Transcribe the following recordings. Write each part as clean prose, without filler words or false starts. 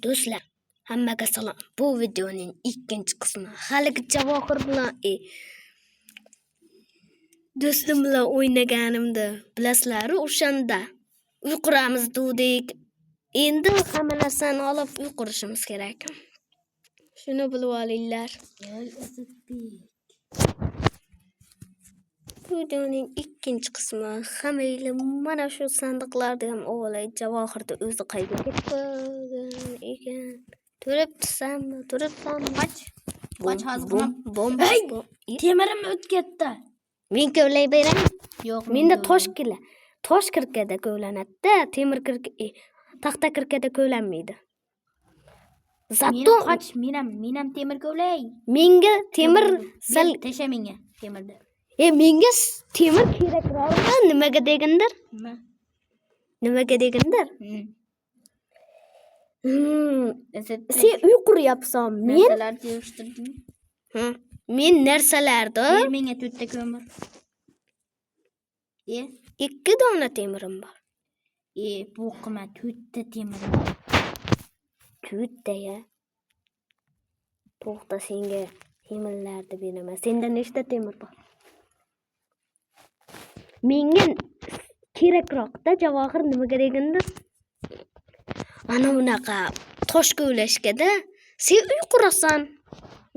Do'stlar, hammaga salom. Bu videoning ikkinchi qismi. Haligi Javohir bilan do'stim bilan o'ynaganimda, bilasizlar, o'shanda uy quramiz dedik. Endi hamma narsani olib uy qurishimiz kerak. Shuni bilib olinglar. Videoning ikkinchi qismi. Hammanglar mana shu sandiqlarda ham o'g'ilay Javohirda o'zi qayga ketgan ekan. Turibsanmi? Qoch hozir. Hey, Temirim o'tib ketdi. Men kovlay beray. Yo'q, Menda tosh kirkada kovlanadi-da, temir kirka, taxta kirkada kovlanmaydi. Zato menam temir kovlay. menga temir sal Tasha menga temirni. menga temir kerakroq. Nimaga degandir? Sen uy quryapsan. Narsalar yig'ishtirding. Men narsalarni Menga 4 ta ko'mir. 2 dona temirim bor. Bu qima 4 ta temir. 4 ta ya. To'xta, senga temirlarni beraman. Senda nechta temir bor? Menga kerakroq-da Javohir nimaga degandir? Ana unaqa tosh kovlashgada sen uy qurasan.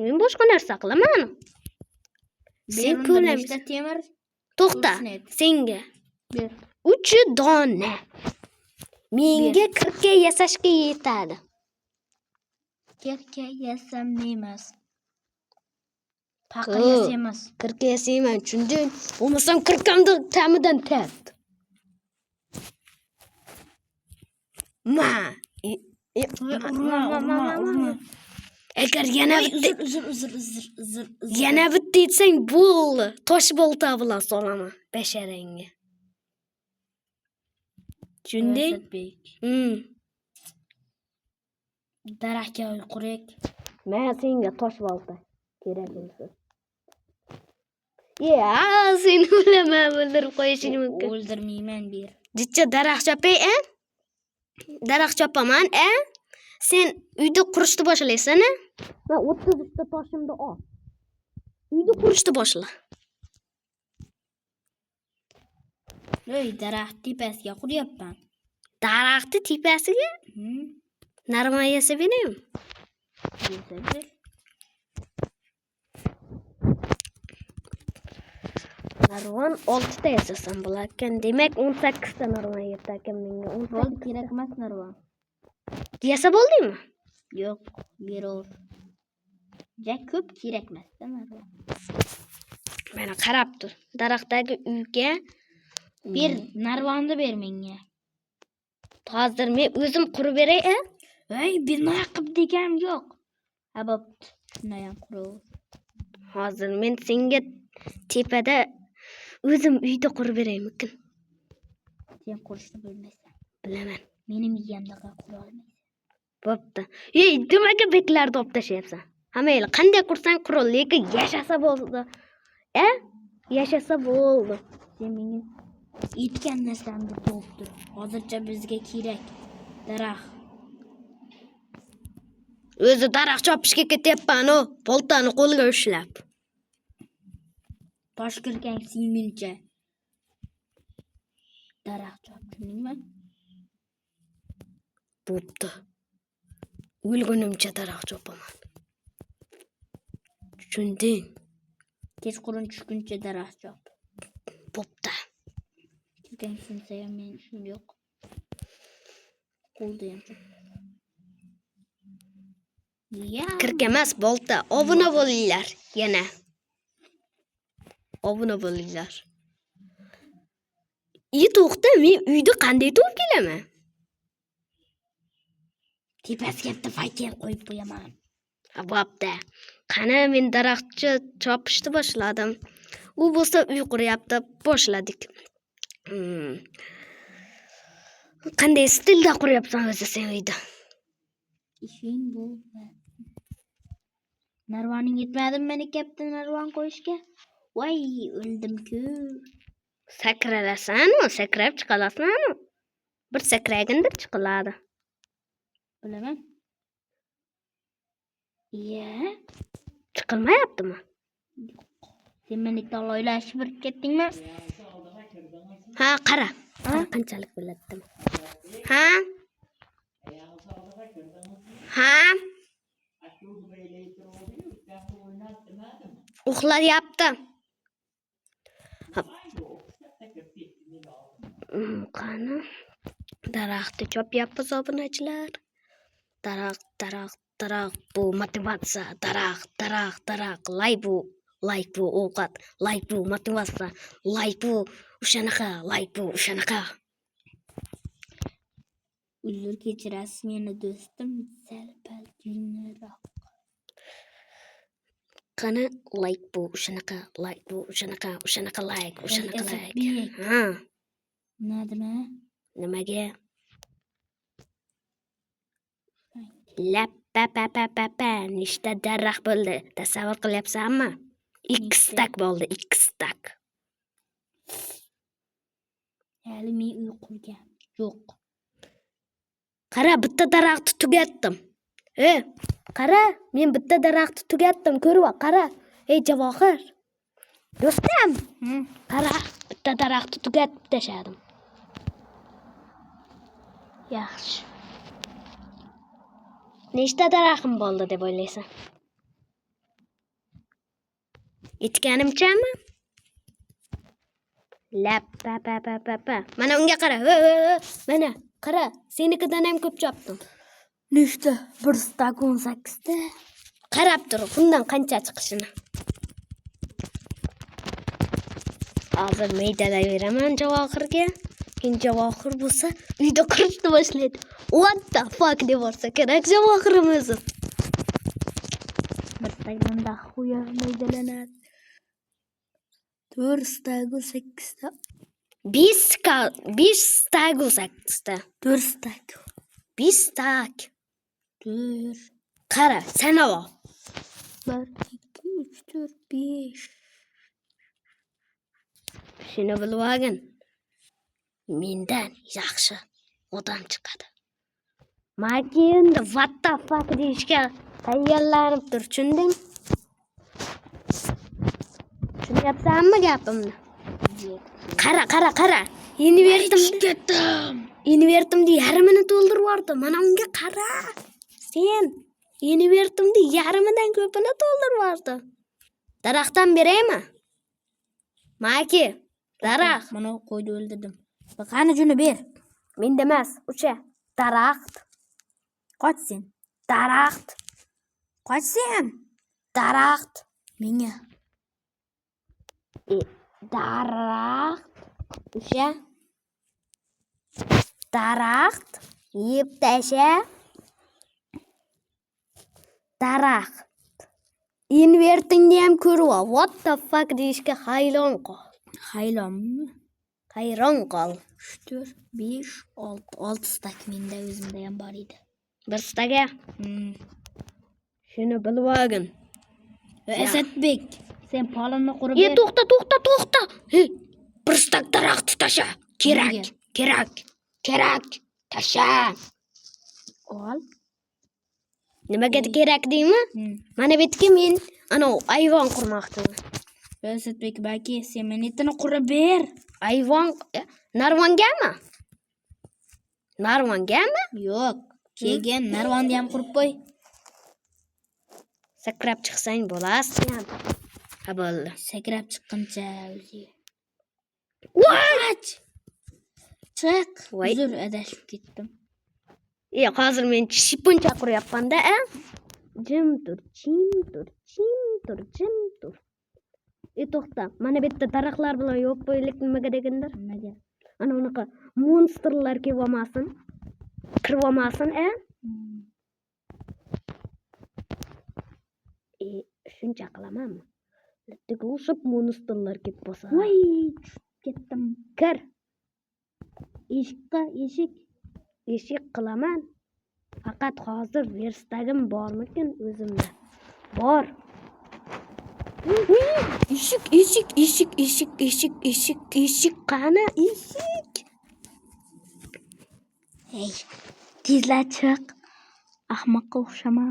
Men boshqa narsa qilaman. Sen kovlamaysan. Temir. To'xta, senga Ber. 3 dona. Menga kirka yasashga yetadi. Kirka yasam emas. Paqa yasamas. Kirka yasayman, tushunding? Bo'lmasam kirkamni tamidan tart. Agar yana bitta etsang bo'ldi. Tosh bolta bilan solaman basharangga. Tushunding? Daraxtga uy qurak. Men senga tosh bolta kerak bo'lsa. Seni o'ldirib qo'yishing mumkin. O'ldirmayman ber. Jicha daraxt chopay, Daraxt chopaman, Sen uyda qurishni boshlaysan, Men 30 ta toshimni ol. Uyda qurishni boshla. Daraxt tepasiga quryapman. Daraxtni tepasiga? Narma yasab beraymi? Narvon 6 ta yasasan bo'larkan. Demak 18 ta narvon yetarkan menga. 18 kerak emas narvon. Yasab oldingmi? Yo'q, berov. Ja ko'p kerak emas-da narvon. Mana qarab tur. Daraxtdagi uyga ber, narvonni ber menga. Hozir men o'zim qurib beray, bino qilib deganim yo'q. Bo'pti. Shunday ham qurib. Hozir men senga tepada o'zim uyda qurib beraymikin. Sen qurishni bilmaysan. Bilaman. Mening yeyamdaqa qura olmaysan. Bo'pti. Nimaga beklarni olib tashlayapsan? Hammanglar qanday qursang qurol, lekin yashasa bo'ldi. Yashasa bo'ldi. Sen menga aytgan narsamni topib tur. Hozircha bizga kerak daraxt. O'zi daraxt chopishga ketyapman, boltani qo'lga ushlab. Tosh kirgan siymincha. Daraxt chopdingmi? Bo'pti. O'lgunimcha daraxt chopaman. Tushunding? Kechqurun tushguncha daraxt chop. Bo'pti. Kirgan sinsa ham men ishim yo'q. Qo'lda ham chop. Kirka emas, bolta. Obuna bo'linglar yana. Obuna bo'linglar. To'xta, men uyda qanday to'p kelaman? Tepasiga bitta faytel qo'yib qo'yaman. Bo'pti. Qani men daraxtni chopishni boshladim. U bo'lsa uy quryapti, boshladik. Qanday stilda quryapsan o'zi sen uyda? Ishing bu. Narvoning yetmadimi meni kaptan narvon qo'yishga? Voy, o'ldim-ku. Sakralasanmi? Sakrab chiqalasizmi? Bir sakragandir chiqiladi. Bilaman. Iya. Chiqilmayaptimi? Sen meni taloylashib bir ketdingmi? Ha, qara. Qara qanchalik biladim. Ha? Ha? Uxlayapti. Qani? Daraxtni chopyapmiz obunachilar. Daraxt bu motivatsiya. Daraxt. Like bu ovqat. Like bu motivatsiya. Like bu o'shanaqa. Uzr kechirasiz meni do'stim, sal-pal jimroq. Qani like bu o'shanaqa. Asadbek. Ha, Nima? nimaga? Lappa nechta daraxt bo'ldi? Tasavvur qilyapsanmi? 2 stak bo'ldi, 2 stak. Hali men uyquga yo'q. Qara, bitta daraxtni tugatdim. Qara, men bitta daraxtni tugatdim, ko'rib, qara. Javohir. Do'stim, qara, bitta daraxtni tugatib tashladim. Yaxshi. Nechta daraxtim bo'ldi deb o'ylaysan? Aytganimchami? Lappa. Mana unga qara. Mana, qara, senikidan ham ko'p chopdim. Nechta? 1 stak 18 ta. Qarab tur, bundan qancha chiqishini. Hozir maydalayveraman Javohirga. Keyin Javohir bo'lsa, uyda qurishni boshlaydi. What the fuck deb borsa kerak Javohirim o'zi. Bir stak bunda xuya maydalanadi. 4 stak 8 ta. 5 stak 8 ta. 4 stak. 5 stak. 4. Qara, sanava. 1 2 3 4 5. Shuni bilib olgin. Mendan yaxshi odam chiqadi. Maki endi what the fuck deyishga tayyorlanib tur, tushunding? Tushunyapsanmi gapimni? Qara. Invertimni yarmini to'ldirib yubordim. Mana unga qara. Sen invertimni yarmidan ko'pini to'ldirib yubordim. Daraxtdan beraymi? Maki, daraxt. Mana qo'ydi o'ldirdim. Qani juni ber. Menda emas, o'sha daraxt. Qoch sen. Daraxt. Qoch sen. Daraxt. Menga. Daraxt. O'sha daraxt. Yeb tasha. Daraxt. Invertingni ham ko'rib, what the fuck deyishga hayron qol. Haylonmi? Hayron qol. 3 4 5 6 stak menda o'zimda ham bor edi. Bir staga. Shuni bilib olgin. Asadbek, sen polonni qurib ber. To'xta. Bir stak daraxt tasha. Kerak. Tasha. Ol. Nimaga kerak deymi? Mana bu yerga men ana ayvon qurmoqchiman. Asadbek, balki sen meni itini qurib ber. Ayvon Narvongami? Yo'q. Keyin narvonni ham qurib qo'y. Sakrab chiqsang bo'lasmi? Ha bo'ldi. Sakrab chiqqancha o'zi. What? Chiq. Voy. Uzr, adashib ketdim. Hozir men shipuncha quryapman-da, Jim tur. To'xta. Mana bu yerda daraxtlar bilan yo'q qo'ylik nimaga degandir? Nimaga? Ana unaqa monsterlar kirib olmasin. Shuncha qilamanmi? Letga o'sib monsterlar kelib bo'lsa. Voy, ketdim. Kir. Eshik qilaman. Faqat hozir verstagim bormikin o'zimda? Bor. Eshik qani? Eshik. Hey, tezla chiq. Ahmoqqa o'xshama.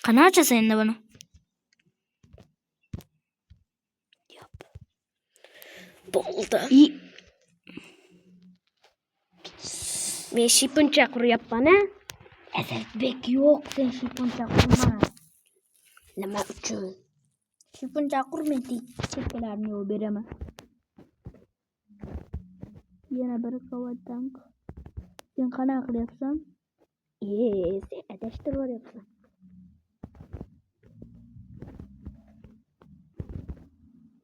Qana ochasan endi buni? Bo'ldi. Men shipuncha quryapman-a? Azatbek yo'q, sen shipuncha qurma. Nima uchun? Shipuncha qur, men chekkalarni yuvib beraman. Yana bir qavatdan. Sen qanaqa qilyapsan? Sen adashtirib yuryapsan.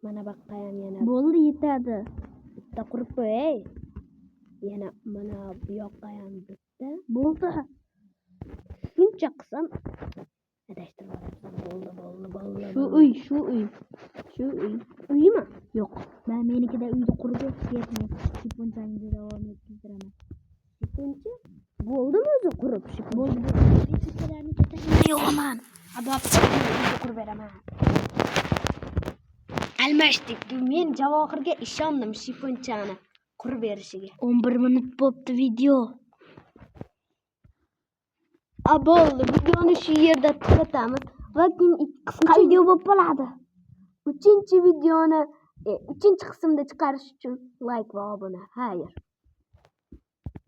Mana baqqayam yana Bo'ldi, yetadi. bitta qurib qo'y. Yana mana bu yoqqa ham bitta. Bo'ldi. Shuncha qilsam adashtirib yuryapsan. Bo'ldi. Shu uy. Uymi? Yo'q. Men menikida uyni qurib ketyapman. Shipunchangni davom ettiraman. Shipuncha? Bo'ldimi o'zi qurib shipuncha? Bo'ldi. Chekkalarni ketaman. Yo'qman. Adapter qurib beraman. Almashdik. Men Javohirga ishondim shipunchani qurib berishiga. 11 minut bo'pti video. Bo'ldi. Videoni shu yerda tugatamiz. Va qisqa video bo'lib qoladi. 3-qismda chiqarish uchun like va obuna. Xayr.